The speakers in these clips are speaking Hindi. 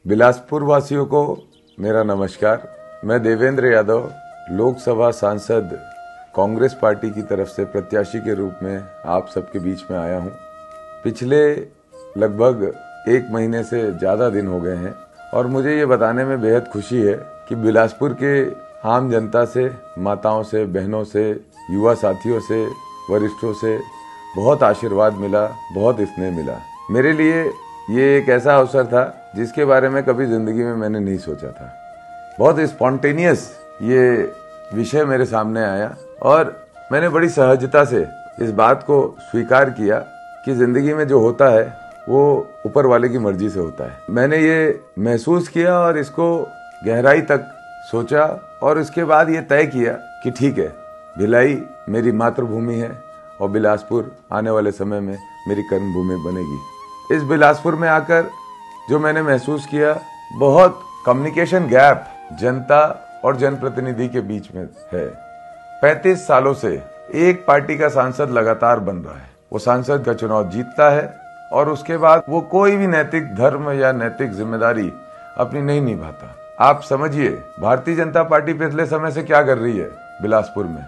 बिलासपुर वासियों को मेरा नमस्कार। मैं देवेंद्र यादव लोकसभा सांसद कांग्रेस पार्टी की तरफ से प्रत्याशी के रूप में आप सबके बीच में आया हूं। पिछले लगभग 1 महीने से ज़्यादा दिन हो गए हैं और मुझे ये बताने में बेहद खुशी है कि बिलासपुर के आम जनता से, माताओं से, बहनों से, युवा साथियों से, वरिष्ठों से बहुत आशीर्वाद मिला, बहुत स्नेह मिला। मेरे लिए ये एक ऐसा अवसर था जिसके बारे में कभी जिंदगी में मैंने नहीं सोचा था। बहुत स्पॉन्टेनियस ये विषय मेरे सामने आया और मैंने बड़ी सहजता से इस बात को स्वीकार किया कि जिंदगी में जो होता है वो ऊपर वाले की मर्जी से होता है। मैंने ये महसूस किया और इसको गहराई तक सोचा और इसके बाद ये तय किया कि ठीक है, भिलाई मेरी मातृभूमि है और बिलासपुर आने वाले समय में मेरी कर्मभूमि बनेगी। इस बिलासपुर में आकर जो मैंने महसूस किया, बहुत कम्युनिकेशन गैप जनता और जनप्रतिनिधि के बीच में है। 35 सालों से एक पार्टी का सांसद लगातार बन रहा है, वो सांसद का चुनाव जीतता है और उसके बाद वो कोई भी नैतिक धर्म या नैतिक जिम्मेदारी अपनी नहीं निभाता। आप समझिए, भारतीय जनता पार्टी पिछले समय से क्या कर रही है बिलासपुर में।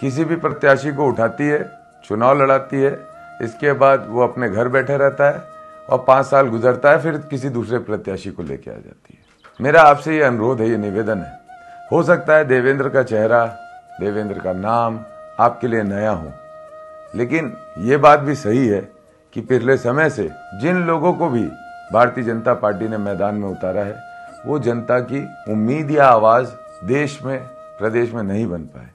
किसी भी प्रत्याशी को उठाती है, चुनाव लड़ाती है, इसके बाद वो अपने घर बैठे रहता है और 5 साल गुजरता है, फिर किसी दूसरे प्रत्याशी को लेके आ जाती है। मेरा आपसे ये अनुरोध है, ये निवेदन है, हो सकता है देवेंद्र का चेहरा, देवेंद्र का नाम आपके लिए नया हो, लेकिन ये बात भी सही है कि पिछले समय से जिन लोगों को भी भारतीय जनता पार्टी ने मैदान में उतारा है, वो जनता की उम्मीद या आवाज देश में, प्रदेश में नहीं बन पाए।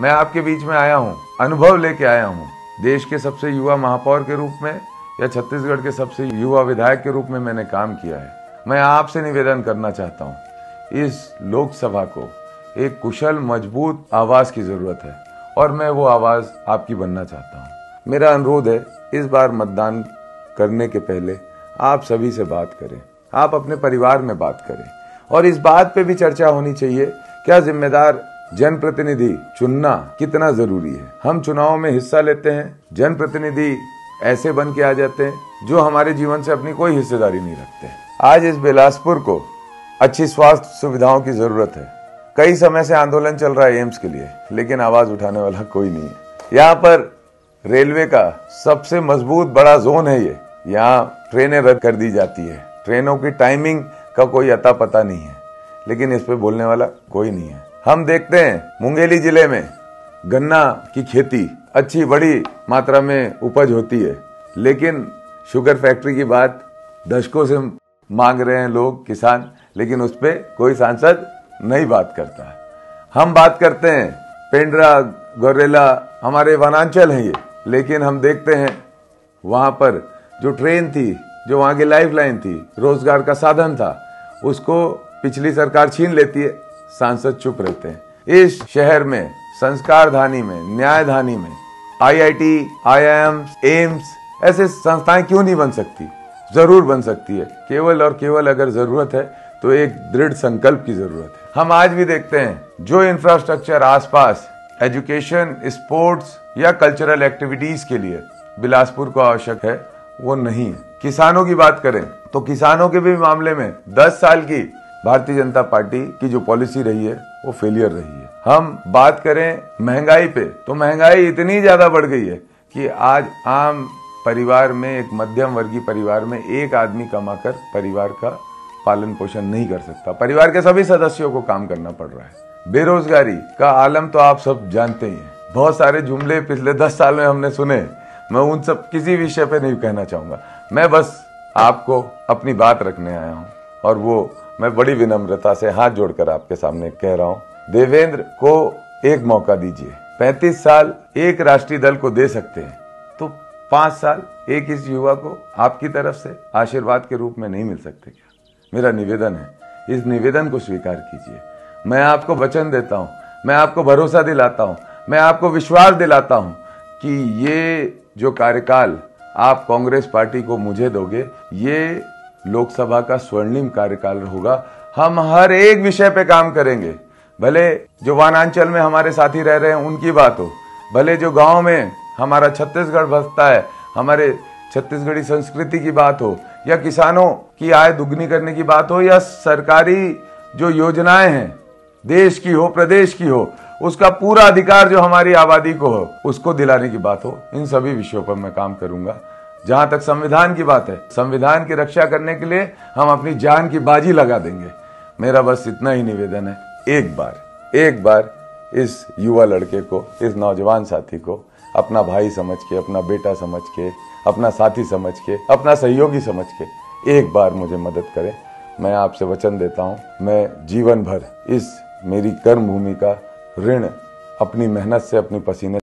मैं आपके बीच में आया हूँ, अनुभव लेके आया हूँ। देश के सबसे युवा महापौर के रूप में या छत्तीसगढ़ के सबसे युवा विधायक के रूप में मैंने काम किया है। मैं आपसे निवेदन करना चाहता हूँ, इस लोकसभा को एक कुशल, मजबूत आवाज की जरूरत है और मैं वो आवाज आपकी बनना चाहता हूँ। मेरा अनुरोध है, इस बार मतदान करने के पहले आप सभी से बात करें, आप अपने परिवार में बात करें और इस बात पे भी चर्चा होनी चाहिए, क्या जिम्मेदार जनप्रतिनिधि चुनना कितना जरूरी है। हम चुनाव में हिस्सा लेते हैं, जनप्रतिनिधि ऐसे बन के आ जाते हैं जो हमारे जीवन से अपनी कोई हिस्सेदारी नहीं रखते। आज इस बिलासपुर को अच्छी स्वास्थ्य सुविधाओं की जरूरत है। कई समय से आंदोलन चल रहा है एम्स के लिए, लेकिन आवाज उठाने वाला कोई नहीं है। यहाँ पर रेलवे का सबसे मजबूत बड़ा जोन है ये, यहाँ ट्रेनें रद्द कर दी जाती है, ट्रेनों की टाइमिंग का कोई अता पता नहीं है, लेकिन इस पे बोलने वाला कोई नहीं है। हम देखते हैं मुंगेली जिले में गन्ना की खेती अच्छी बड़ी मात्रा में उपज होती है, लेकिन शुगर फैक्ट्री की बात दशकों से मांग रहे हैं लोग, किसान, लेकिन उस पे कोई सांसद नहीं बात करता। हम बात करते हैं पेंड्रा, गौरेला, हमारे वनांचल हैं ये, लेकिन हम देखते हैं वहां पर जो ट्रेन थी, जो वहां की लाइफ लाइन थी, रोजगार का साधन था, उसको पिछली सरकार छीन लेती है, सांसद चुप रहते हैं। इस शहर में, संस्कार धानी में, न्याय धानी में IIT, IIM, एम्स ऐसे संस्थाएं क्यों नहीं बन सकती? जरूर बन सकती है, केवल और केवल अगर जरूरत है तो एक दृढ़ संकल्प की जरूरत है। हम आज भी देखते हैं जो इंफ्रास्ट्रक्चर आसपास एजुकेशन, स्पोर्ट्स या कल्चरल एक्टिविटीज के लिए बिलासपुर को आवश्यक है, वो नहीं है। किसानों की बात करें तो किसानों के भी मामले में 10 साल की भारतीय जनता पार्टी की जो पॉलिसी रही है वो फेलियर रही है। हम बात करें महंगाई पे तो महंगाई इतनी ज्यादा बढ़ गई है कि आज आम परिवार में, एक मध्यम वर्गीय परिवार में एक आदमी कमाकर परिवार का पालन पोषण नहीं कर सकता। परिवार के सभी सदस्यों को काम करना पड़ रहा है। बेरोजगारी का आलम तो आप सब जानते ही हैं। बहुत सारे जुमले पिछले 10 साल में हमने सुने, मैं उन सब किसी विषय पे नहीं कहना चाहूंगा। मैं बस आपको अपनी बात रखने आया हूँ और वो मैं बड़ी विनम्रता से हाथ जोड़कर आपके सामने कह रहा हूँ, देवेंद्र को एक मौका दीजिए। 35 साल एक राष्ट्रीय दल को दे सकते हैं तो 5 साल एक इस युवा को आपकी तरफ से आशीर्वाद के रूप में नहीं मिल सकते क्या? मेरा निवेदन है, इस निवेदन को स्वीकार कीजिए। मैं आपको वचन देता हूँ, मैं आपको भरोसा दिलाता हूँ, मैं आपको विश्वास दिलाता हूँ कि ये जो कार्यकाल आप कांग्रेस पार्टी को मुझे दोगे, ये लोकसभा का स्वर्णिम कार्यकाल होगा। हम हर एक विषय पे काम करेंगे, भले जो वनांचल में हमारे साथी रह रहे हैं उनकी बात हो, भले जो गांव में हमारा छत्तीसगढ़ बसता है, हमारे छत्तीसगढ़ी संस्कृति की बात हो, या किसानों की आय दुगनी करने की बात हो, या सरकारी जो योजनाएं हैं देश की हो प्रदेश की हो, उसका पूरा अधिकार जो हमारी आबादी को हो उसको दिलाने की बात हो, इन सभी विषयों पर मैं काम करूंगा। जहां तक संविधान की बात है, संविधान की रक्षा करने के लिए हम अपनी जान की बाजी लगा देंगे। मेरा बस इतना ही निवेदन है, एक बार इस युवा लड़के को, इस नौजवान साथी को अपना भाई समझ के, अपना बेटा समझ के, अपना साथी समझ के, अपना सहयोगी समझ के एक बार मुझे मदद करें। मैं आपसे वचन देता हूं, मैं जीवन भर इस मेरी कर्म भूमि का ऋण अपनी मेहनत से, अपनी पसीने